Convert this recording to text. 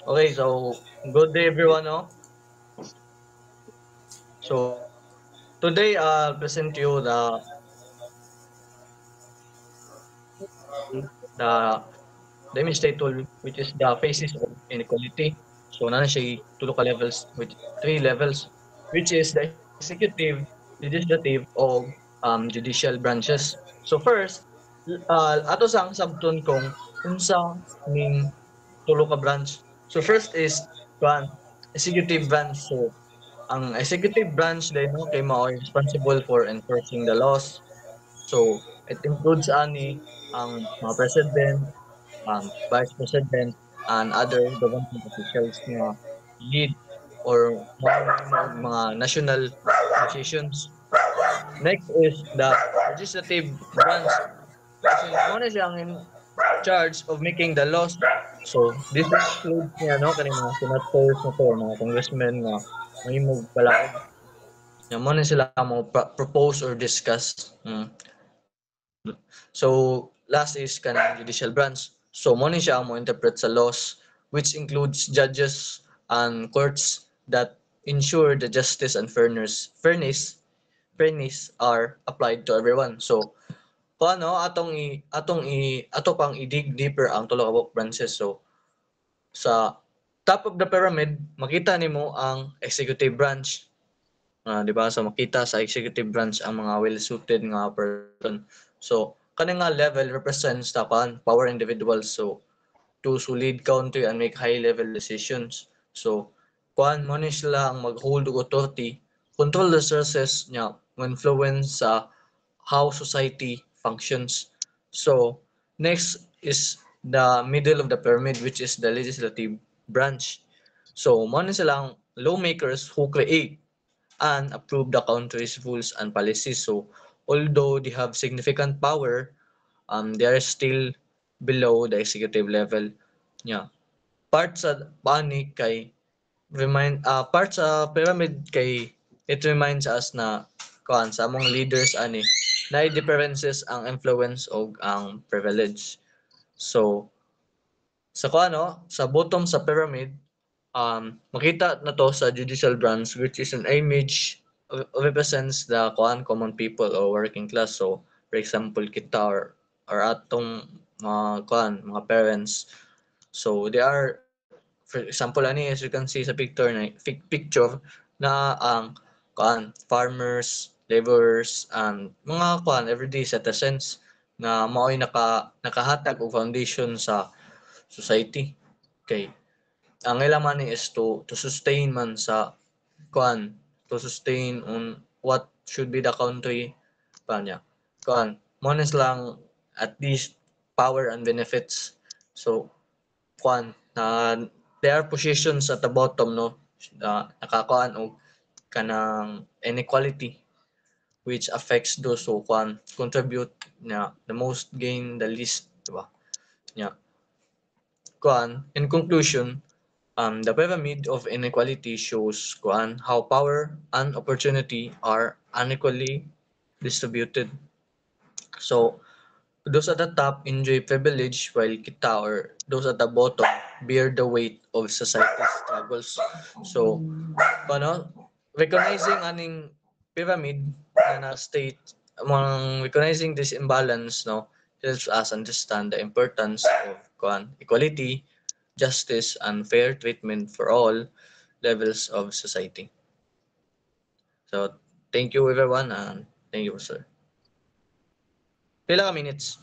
Okay, so good day everyone. No? So today I'll present to you the demonstrate tool which is the phases of inequality. So na siya tulo ka levels with three levels which is the executive, legislative o judicial branches. So first, ato sang sabton kung unsa ning tulo ka branch. So first is one, executive branch. So ang executive branch din no kay mao responsible for enforcing the laws. So it includes ani ang mga president, vice president, and other government officials nga lead or mga national decisions. Next is the legislative branch. So mo na siyang in charge of making the laws. So this includes niya no kaning mga senators na to, mga congressmen nga mahimong balaod. Nga mo na sila mo propose or discuss. So last is kanang judicial branch. So mo ni siya ang mo interpret sa laws which includes judges and courts that ensure the justice and fairness are applied to everyone. So paano ato pang i-dig deeper ang tulo ka buok branches. So sa top of the pyramid makita nimo ang executive branch. 'Di ba? So makita sa executive branch ang mga well-suited nga person. So kani nga level represents the power individuals. So to lead country and make high-level decisions. So kuan mo ni sila ang mag-hold og authority, control the sources niya, influence sa how society functions. So next is the middle of the pyramid which is the legislative branch. So mo ni sila ang lawmakers who create and approve the country's rules and policies. So although they have significant power, they are still below the executive level. Yeah. Part sa panig kay part sa pyramid kay it reminds us na kuan sa among leaders ani na differences ang influence og ang privilege. So sa kuan no, sa bottom sa pyramid, makita na to sa judicial branch which is an image represents the common people or working class. So for example kita or atong mga parents. So they are for example ani as you can see sa picture na ang farmers, laborers and mga everyday citizens na mao'y nakahatag og foundation sa society. Okay, ang ilang money is to sustain man sa kuan to sustain on what should be the country pa niya kuan mones lang at least power and benefits. So kuan na there are positions at the bottom no nakakuan og kanang inequality which affects those who kuan contribute na the most gain the least, diba? Yeah. Kuan, in conclusion, the pyramid of inequality shows kuan how power and opportunity are unequally distributed. So those at the top enjoy privilege while kita or those at the bottom bear the weight of society's struggles. So ano, recognizing aning pyramid na state among recognizing this imbalance no helps us understand the importance of equality, justice, and fair treatment for all levels of society. So thank you everyone and thank you sir. Pila ka minutes?